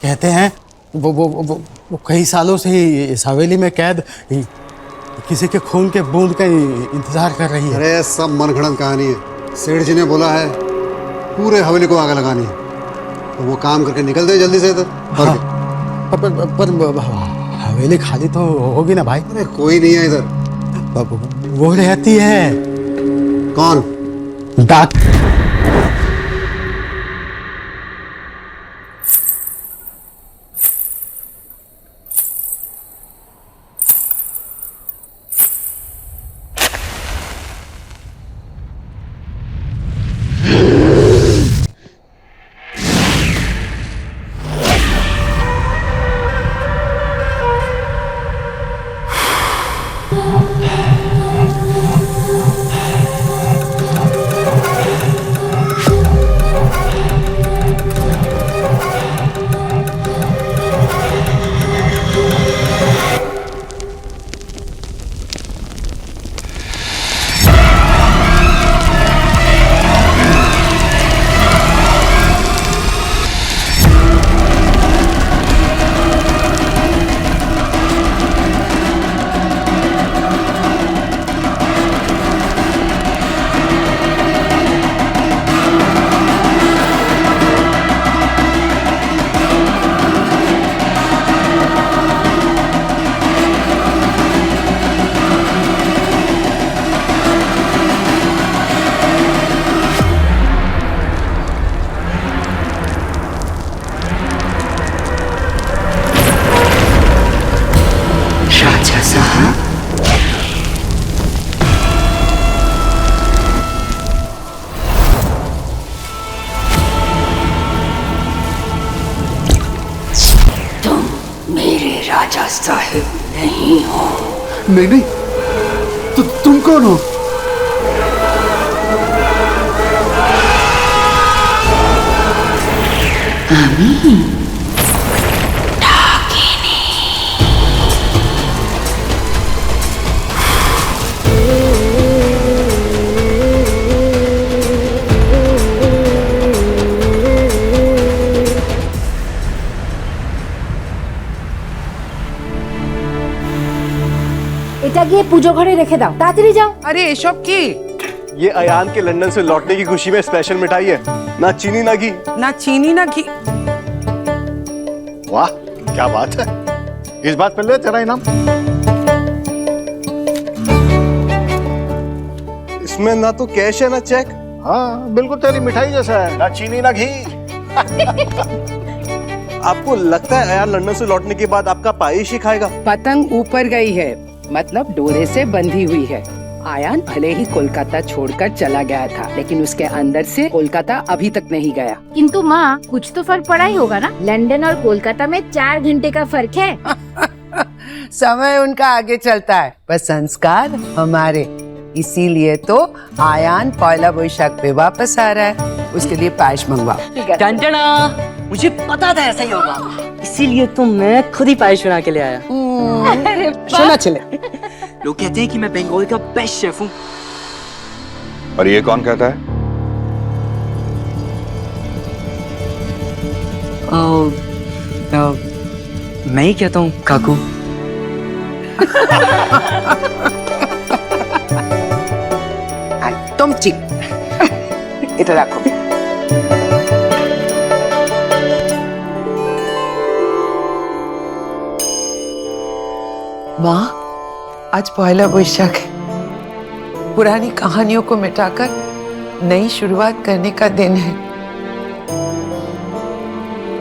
कहते हैं वो कई सालों से ही इस हवेली में कैद किसी के खून के बूंद का इंतजार कर रही है। अरे सब मनगढ़ंत कहानी है। सेठ जी ने बोला है पूरे हवेली को आग लगानी है, तो वो काम करके निकल दे जल्दी से इधर। हाँ, पर हवेली खाली तो होगी ना भाई? अरे कोई नहीं है इधर। वो रहती है। कौन? डाक। राजा साहिब नहीं हो। नहीं, तो तुम कौन हो? এটা গিয়ে পুজো ঘরে রেখে দাও, তাড়াতাড়ি যাও। আরে এসব কি? ये अयान के लंदन से लौटने की खुशी में स्पेशल मिठाई है, ना चीनी ना घी। না চিনি না ঘি। वाह क्या बात है, इस बात पे ले तेरा इनाम। इसमें ना तो कैश है ना चेक। हाँ बिल्कुल तेरी मिठाई जैसा है, ना चीनी ना घी। आपको लगता है अयान लंदन से लौटने के बाद आपका पायेश ही खाएगा? पतंग ऊपर गई है, मतलब डोरे से बंधी हुई है। आयान भले ही कोलकाता छोड़कर चला गया था, लेकिन उसके अंदर से कोलकाता अभी तक नहीं गया। किंतु माँ कुछ तो फर्क पड़ा ही होगा ना। लंदन और कोलकाता में 4 घंटे का फर्क है। समय उनका आगे चलता है, पर संस्कार हमारे। इसीलिए तो आयान पहला वैशाख पे वापस आ रहा है। उसके लिए पायस मंगवाओ। टंटना, मुझे पता था ऐसा ही होगा, इसीलिए तो मैं खुद ही पायस बना के ले आया। सुना चले। लोग कहते हैं कि मैं बंगाल का बेस्ट शेफ हूँ। और ये कौन कहता है? मैं ही कहता हूँ काकू। तुम ठीक इधर रखो। माँ आज पहला वैशाख है। पुरानी कहानियों को मिटाकर नई शुरुआत करने का दिन है।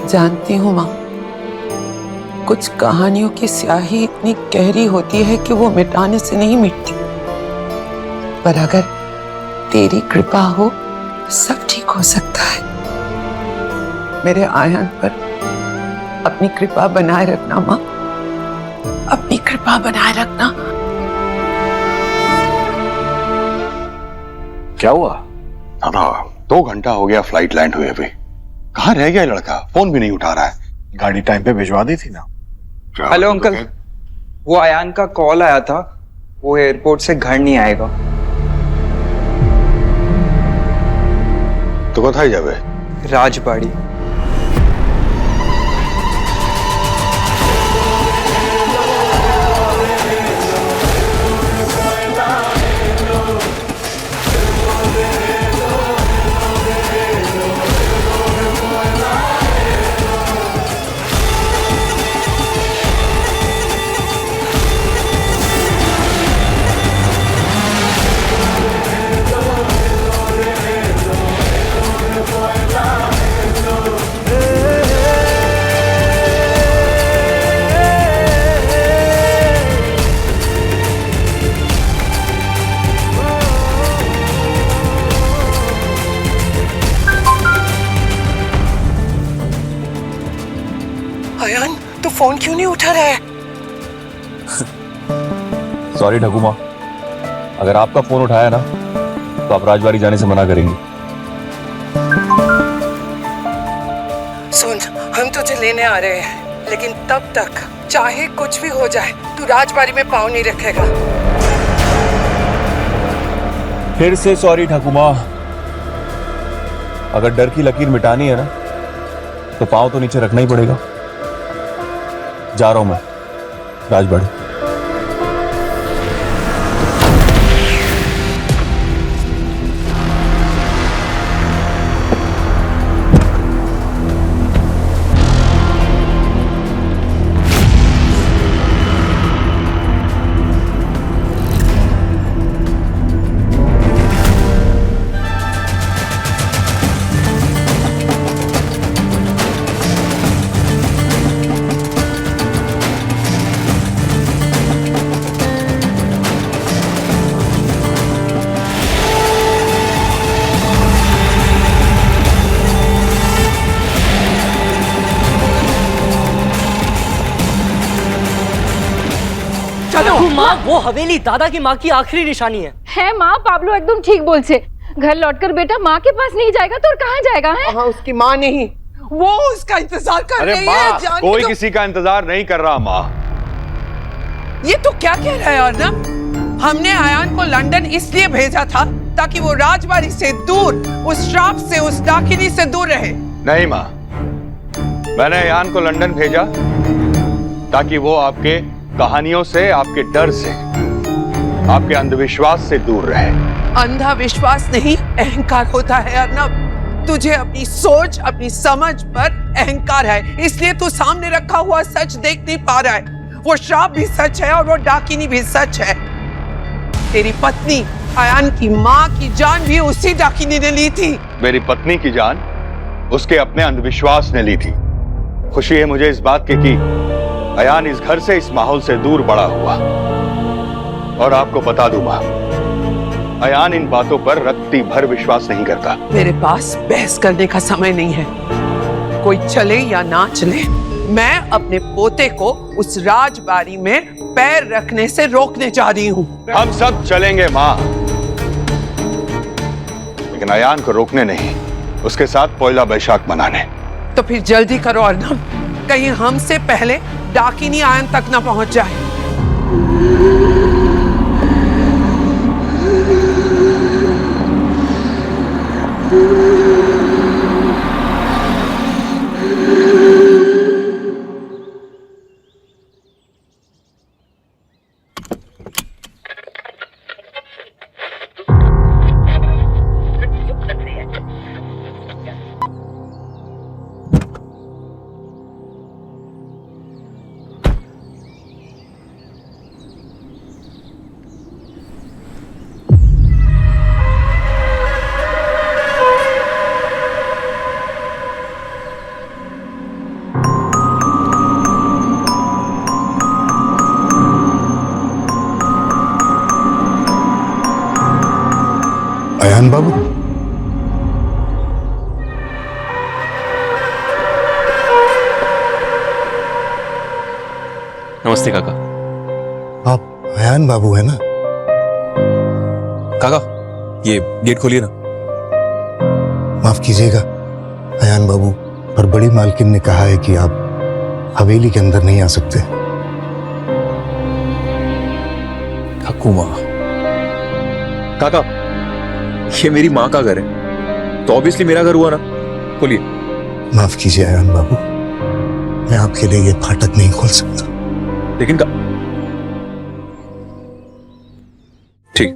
जानती हूँ माँ, कुछ कहानियों की स्याही इतनी गहरी होती है कि वो मिटाने से नहीं मिटती, पर अगर तेरी कृपा हो सब ठीक हो सकता है। मेरे आयान पर अपनी कृपा बनाए रखना माँ, अपनी कृपा बनाए रखना। क्या हुआ? ना 2 घंटा हो गया फ्लाइट लैंड हुए अभी। कहाँ रह गया लड़का? फोन भी नहीं उठा रहा है। गाड़ी टाइम पे भिजवा दी थी ना। हेलो अंकल, वो आयान का कॉल आया था, वो एयरपोर्ट से घर नहीं आएगा। तो कोথায় যাবে? राजबाड़ी। फोन क्यों नहीं उठा रहा है? सॉरी ठाकुमा, अगर आपका फोन उठाया ना तो आप राजबाड़ी जाने से मना करेंगे। सुन, हम तुझे लेने आ रहे हैं, लेकिन तब तक चाहे कुछ भी हो जाए तू राजबाड़ी में पाँव नहीं रखेगा। फिर से सॉरी ठाकुमा, अगर डर की लकीर मिटानी है ना तो पाँव तो नीचे रखना ही पड़ेगा। जा रहा हूं मैं राजबाड़ी। माँ, वो हवेली दादा की माँ की आखिरी निशानी है माँ, पाब्लो एकदम ठीक बोल से। घर लौटकर बेटा माँ के पास नहीं जाएगा तो और कहाँ जाएगा है? हाँ, उसकी माँ नहीं, वो उसका इंतजार कर रही है। माँ, कोई किसी का इंतजार नहीं कर रहा माँ। ये तो क्या कह रहा है अर्नब? हमने अयान को लंदन इसलिए भेजा था ताकि वो राजबाड़ी से दूर, उस श्राप से, उस डाकिनी से दूर रहे। नहीं माँ, मैंने अयान को लंदन भेजा ताकि वो आपके कहानियों से, आपके डर से, आपके अंधविश्वास से दूर रहे। अंधा विश्वास नहीं, अहंकार होता है अर्नब। तुझे अपनी सोच, अपनी समझ पर अहंकार है, इसलिए तू सामने रखा हुआ सच देख नहीं पा रहा है। वो श्राप भी सच है और वो डाकिनी भी सच है। तेरी पत्नी अयान की माँ की जान भी उसी डाकिनी ने ली थी। मेरी पत्नी की जान उसके अपने अंधविश्वास ने ली थी। खुशी है मुझे इस बात की कि अयान इस घर से, इस माहौल से दूर बड़ा हुआ। और आपको बता दूं मां, अयान इन बातों पर रत्ती भर विश्वास नहीं करता। मेरे पास बहस करने का समय नहीं है। कोई चले या ना चले, मैं अपने पोते को उस राजबाड़ी में पैर रखने से रोकने जा रही हूँ। हम सब चलेंगे मां, लेकिन अयान को रोकने नहीं, उसके साथ पहला बैशाख मनाने। तो फिर जल्दी करो अर्नब, कहीं हमसे पहले डाकिनी अयान तक न पहुंच जाए। अयान बाबू, नमस्ते काका। आप अयान बाबू है ना? काका, ये गेट खोलिए ना। माफ कीजिएगा अयान बाबू, पर बड़ी मालकिन ने कहा है कि आप हवेली के अंदर नहीं आ सकते। ठाकुमा, काका, ये मेरी माँ का घर है तो ऑब्वियसली मेरा घर हुआ ना। खोलिए। माफ कीजिए अयान बाबू, मैं आपके लिए ये फाटक नहीं खोल सकता। लेकिन ठीक।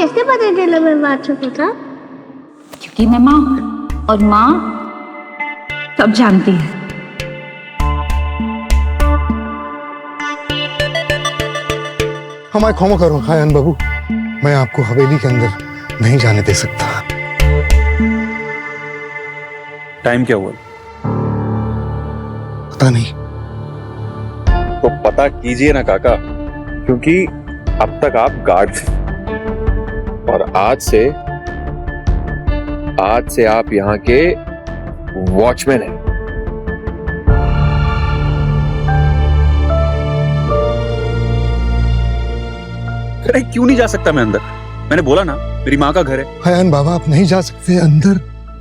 कैसे पता चला मैं बादशाह को था? क्योंकि मैं माँ हूँ और माँ सब जानती है। हमारे क्षमा करो आयान बाबू, मैं आपको हवेली के अंदर नहीं जाने दे सकता। टाइम क्या हुआ? पता नहीं। तो पता कीजिए ना काका, क्योंकि अब तक आप गार्ड थे और आज से आप यहाँ के वॉचमैन हैं। अरे क्यों नहीं जा सकता मैं अंदर? मैंने बोला ना मेरी माँ का घर है। आयान बाबा आप नहीं जा सकते अंदर,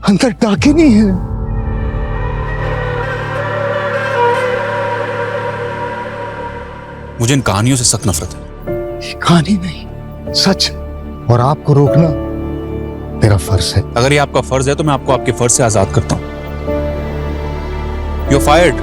अंदर डाके नहीं है। मुझे इन कहानियों से सख्त नफरत है। कहानी नहीं, सच, और आपको रोकना मेरा फर्ज है। अगर ये आपका फर्ज है तो मैं आपको आपके फर्ज से आजाद करता हूं। You're fired.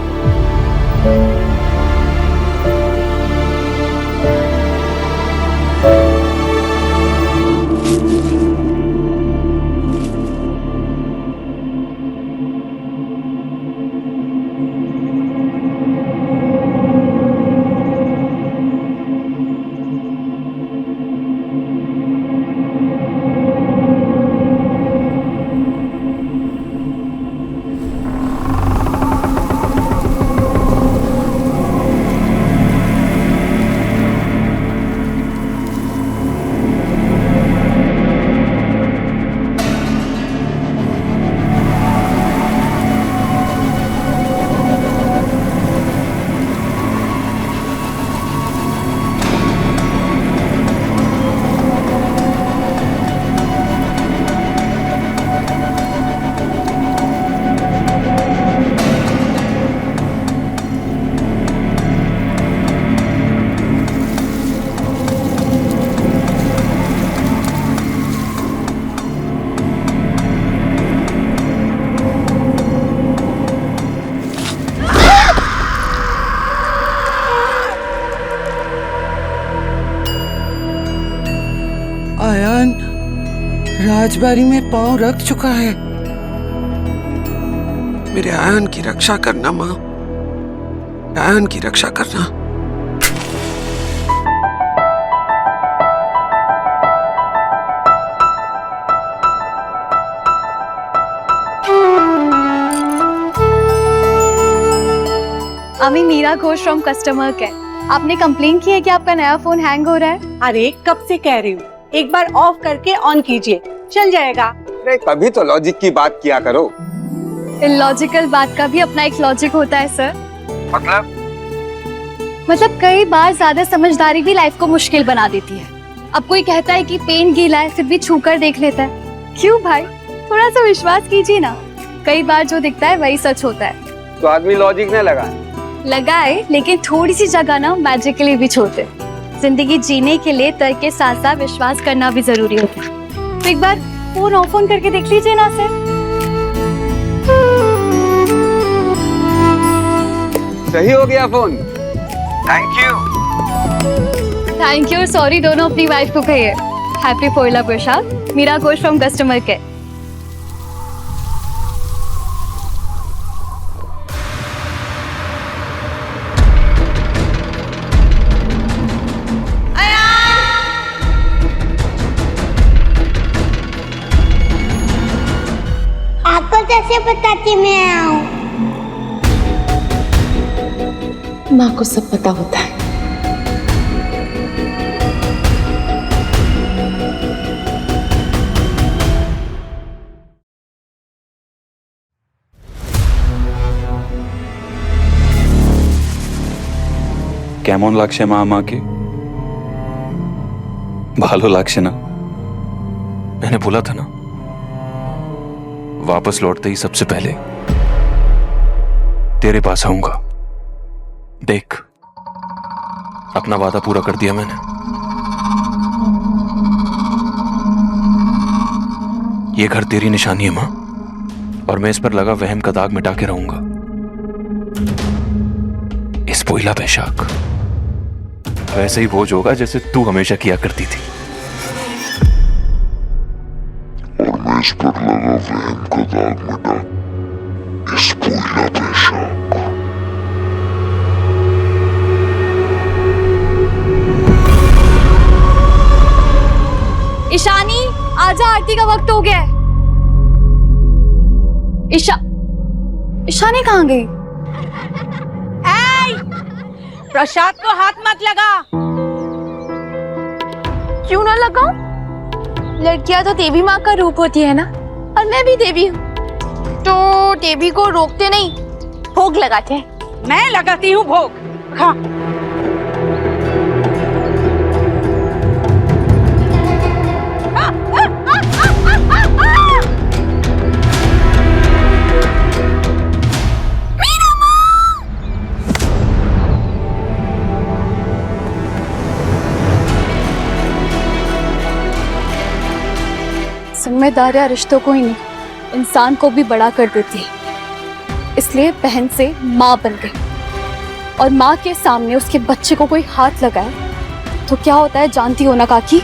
आयान राजबारी में पांव रख चुका है। मेरे आयान की रक्षा करना माँ, आयान की रक्षा करना। अमी Meera Ghosh from customer care. आपने कंप्लेन की है कि आपका नया फोन हैंग हो रहा है। अरे कब से कह रही हूँ, एक बार ऑफ करके ऑन कीजिए, चल जाएगा। अरे कभी तो लॉजिक की बात किया करो। इलॉजिकल बात का भी अपना एक लॉजिक होता है सर। मतलब कई बार ज्यादा समझदारी भी लाइफ को मुश्किल बना देती है। अब कोई कहता है कि पेन गीला है, फिर भी छूकर देख लेता है। क्यों भाई, थोड़ा सा विश्वास कीजिए ना। कई बार जो दिखता है वही सच होता है। तो आदमी लॉजिक न लगाए, लेकिन थोड़ी सी जगह ना मैजिक के लिए भी छोड़ते। जिंदगी जीने के लिए तर्क के साथ साथ विश्वास करना भी जरूरी होता है। तो एक बार फोन ऑफ ऑन करके देख लीजिए ना सर। सही हो गया फोन। Thank you. सॉरी दोनों अपनी वाइफ को कहिए happy Poila Prasad. Meera Ghosh from customer care. आपको कैसे पता कि मैं आऊं? माँ को सब पता होता है। কেমন লাগছে মা আমাকে? ভালো লাগছে না? मैंने बोला था ना, वापस लौटते ही सबसे पहले तेरे पास आऊंगा। देख, अपना वादा पूरा कर दिया मैंने। ये घर तेरी निशानी है मां, और मैं इस पर लगा वहम का दाग मिटा के रहूंगा। इस पोइला बैशाख वैसे ही बोझ होगा जैसे तू हमेशा किया करती थी। मुझ पर लगा वहम का दाग मिटा इस पूजा पे शौक। ईशानी आजा, आरती का वक्त हो गया है। ईशानी कहाँ गई? प्रसाद को हाथ मत लगा। क्यों ना लगाऊं? लड़कियां तो देवी माँ का रूप होती है ना, और मैं भी देवी हूँ, तो देवी को रोकते नहीं, भोग लगाते हैं। मैं लगाती हूँ भोग। हाँ। जिम्मेदारियां रिश्तों को ही नहीं, इंसान को भी बड़ा कर देती है। इसलिए बहन से माँ बन गई, और माँ के सामने उसके बच्चे को कोई हाथ लगाए तो क्या होता है जानती हो ना काकी?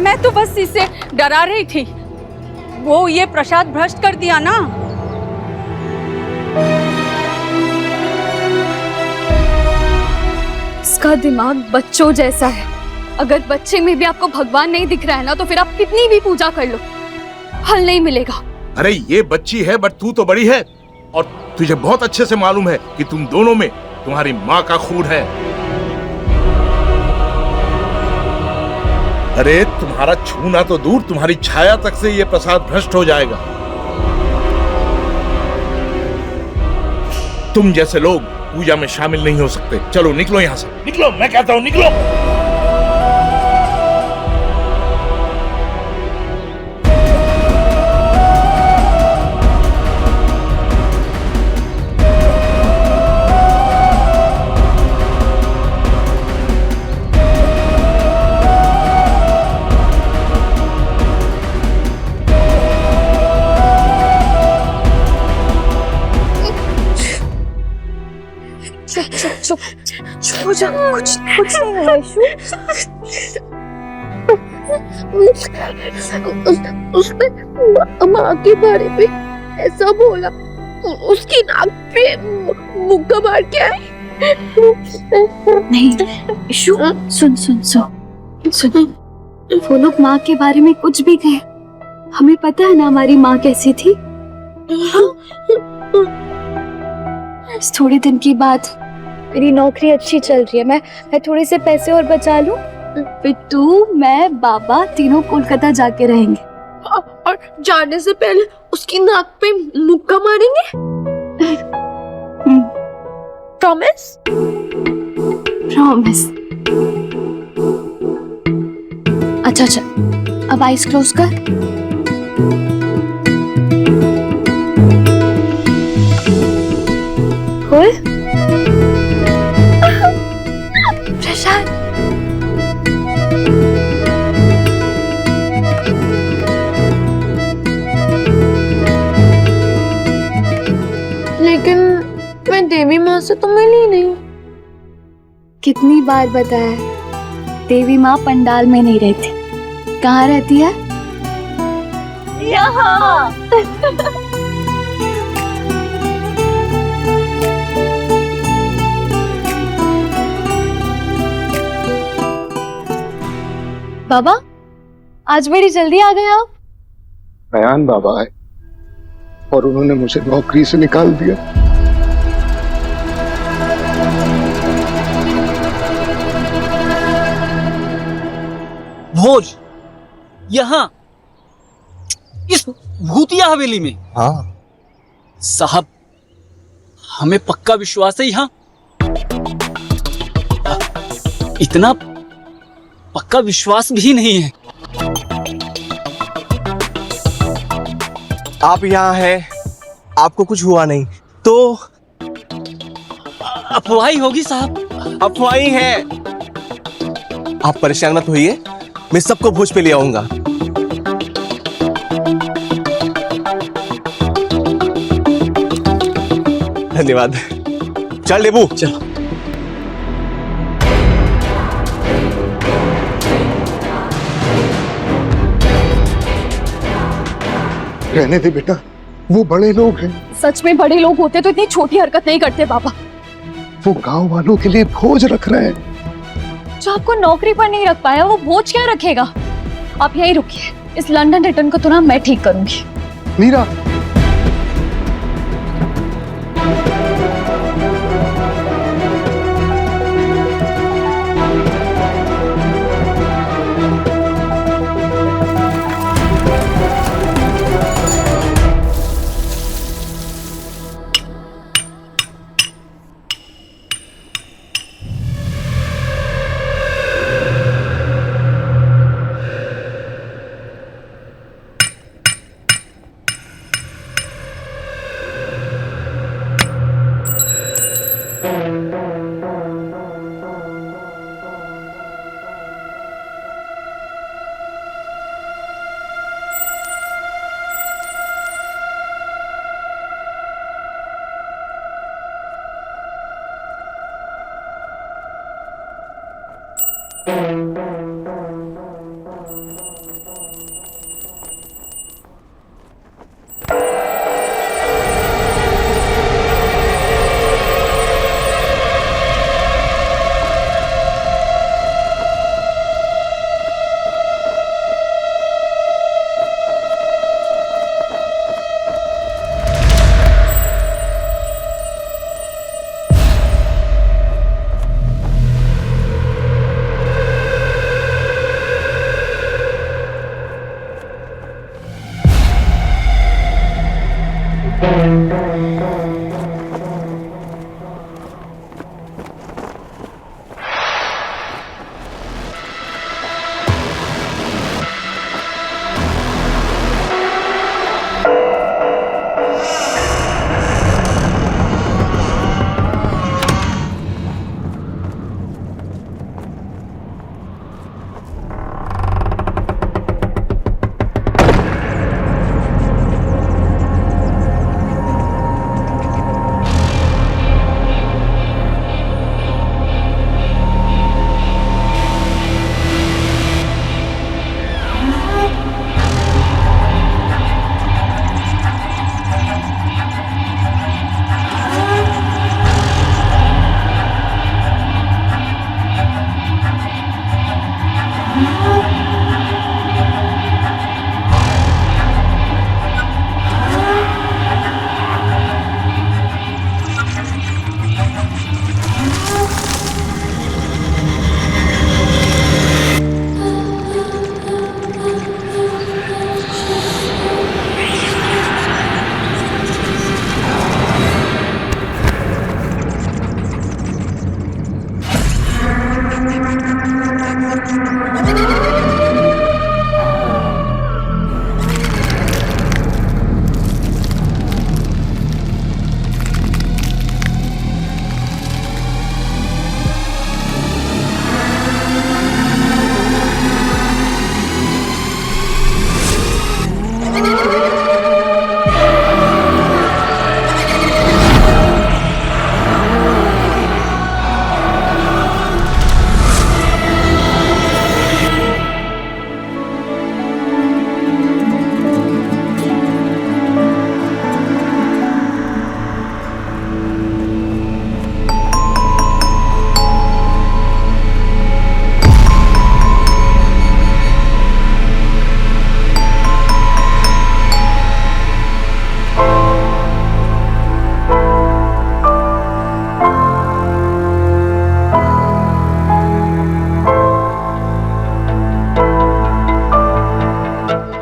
मैं तो बस इसे डरा रही थी। वो ये प्रसाद भ्रष्ट कर दिया ना। इसका दिमाग बच्चों जैसा है। अगर बच्चे में भी आपको भगवान नहीं दिख रहा है ना, तो फिर आप कितनी भी पूजा कर लो, हल नहीं मिलेगा। अरे ये बच्ची है, बट तू तो बड़ी है, और तुझे बहुत अच्छे से मालूम है कि तुम दोनों में तुम्हारी माँ का खून है। अरे तुम्हारा छूना तो दूर, तुम्हारी छाया तक से ये प्रसाद भ्रष्ट हो जाएगा। तुम जैसे लोग पूजा में शामिल नहीं हो सकते। चलो निकलो यहाँ से, निकलो, मैं कहता हूँ निकलो। चुप हो जा, कुछ नहीं हुआ इशू। उसने माँ के बारे में ऐसा बोला, उसकी नाक पे मुक्का मार के आई। नहीं इशू, सुन सुन सुन सुन, वो लोग माँ के बारे में कुछ भी कहे, हमें पता है ना हमारी माँ कैसी थी। थोड़े दिन की बात, मेरी नौकरी अच्छी चल रही है, मैं थोड़े से पैसे और बचा लूं, फिर तू, मैं, बाबा तीनों कोलकाता जाके रहेंगे। और जाने से पहले उसकी नाक पे मुक्का मारेंगे। प्रॉमिस? प्रॉमिस। अच्छा अच्छा, अब आइज क्लोज कर। खोल। प्रशांत, लेकिन मैं देवी माँ से तो मिली नहीं। कितनी बार बताया, देवी माँ पंडाल में नहीं रहती। कहाँ रहती है? यहाँ। बाबा, आज बड़ी जल्दी आ गए आप। बयान बाबा है और उन्होंने मुझे नौकरी से निकाल दिया। भोज यहाँ इस भूतिया हवेली में? हाँ साहब, हमें पक्का विश्वास है यहाँ इतना पक्का विश्वास भी नहीं है। आप यहाँ हैं, आपको कुछ हुआ नहीं तो? अफवाही होगी साहब। अफवाही है। आप परेशान मत होइए, मैं सबको भोज पे ले आऊंगा। धन्यवाद। चल लेबू, चल। रहने दे बेटा, वो बड़े लोग हैं। सच में बड़े लोग होते तो इतनी छोटी हरकत नहीं करते पापा। वो गांव वालों के लिए बोझ रख रहे हैं। जो आपको नौकरी पर नहीं रख पाया वो बोझ क्या रखेगा? आप यहीं रुकिए, इस लंदन रिटर्न को तो ना मैं ठीक करूंगी। मीरा,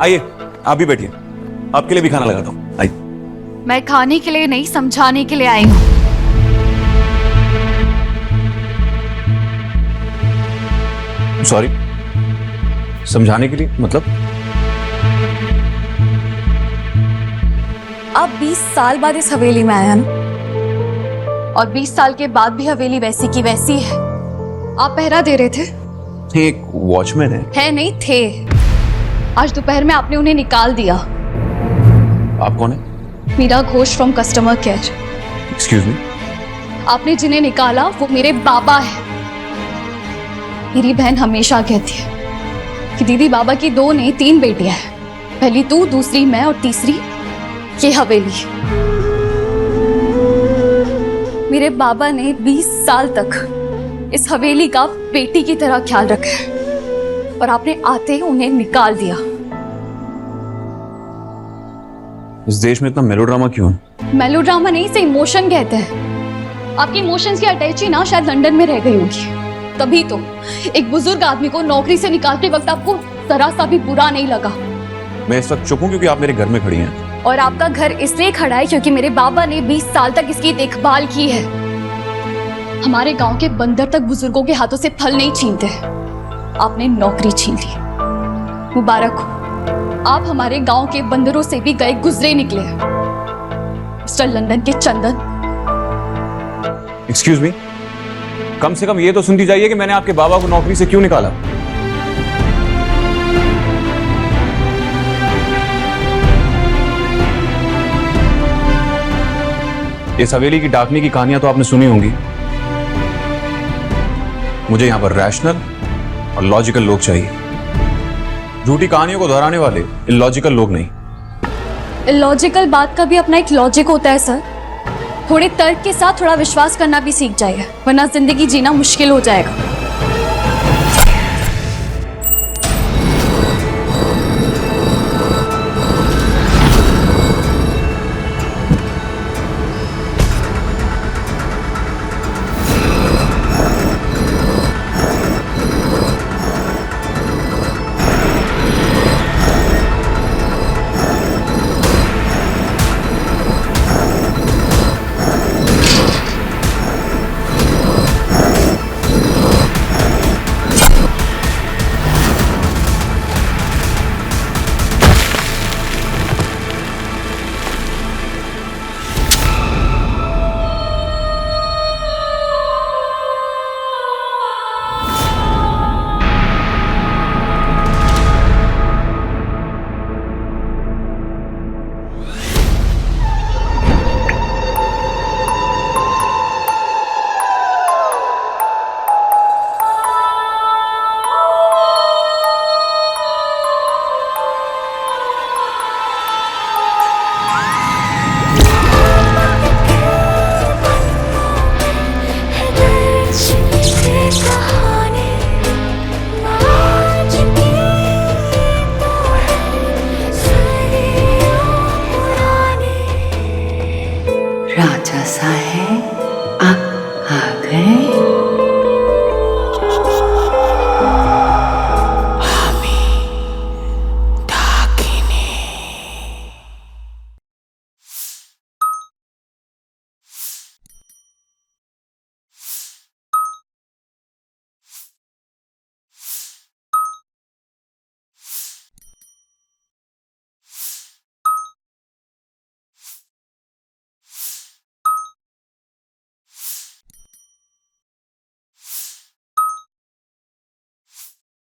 आइए, आप भी बैठिए, आपके लिए भी खाना लगाता हूँ। आइए। मैं खाने के लिए नहीं, समझाने के लिए आई हूँ। सॉरी, समझाने के लिए मतलब? आप 20 साल बाद इस हवेली में आया ना, और 20 साल के बाद भी हवेली वैसी की वैसी है। आप पहरा दे रहे थे? एक वॉचमैन है नहीं थे। आज दोपहर में आपने उन्हें निकाल दिया। आप कौन है? Meera Ghosh from customer care. Excuse me? आपने जिन्हें निकाला वो मेरे बाबा है। मेरी बहन हमेशा कहती है कि दीदी बाबा की 2 नहीं 3 बेटियां हैं, पहली तू, दूसरी मैं और तीसरी ये हवेली। मेरे बाबा ने 20 साल तक इस हवेली का बेटी की तरह ख्याल रखा है और आपने आते ही उन्हें निकाल दिया। इस देश में इतना मेलोड्रामा क्यों है? मेलोड्रामा नहीं, इसे इमोशन कहते हैं। आपकी इमोशंस की अटैची ना शायद लंदन में रह गई होगी, तभी तो एक बुजुर्ग आदमी को नौकरी से निकालते वक्त आपको जरा सा भी बुरा नहीं लगा। मैं इस वक्त चुप हूं क्योंकि आप मेरे घर में खड़ी हैं। और आपका घर इसलिए खड़ा है क्योंकि मेरे बाबा ने 20 साल तक इसकी देखभाल की है। हमारे गांव के बंदर तक बुजुर्गों के हाथों से फल नहीं छीनते। आपने नौकरी छीन ली, मुबारक हो। आप हमारे गांव के बंदरों से भी गए गुजरे निकले। मिस्टर लंदन के चंदन। एक्सक्यूज मी, कम से कम ये तो सुनती जाइए कि मैंने आपके बाबा को नौकरी से क्यों निकाला। इस हवेली की डाकनी की कहानियां तो आपने सुनी होंगी। मुझे यहां पर रैशनल और लॉजिकल लोग चाहिए, झूठी कहानियों को दोहराने वाले इलॉजिकल लोग नहीं। इलॉजिकल बात का भी अपना एक लॉजिक होता है सर। थोड़े तर्क के साथ थोड़ा विश्वास करना भी सीख जाइए, वरना जिंदगी जीना मुश्किल हो जाएगा।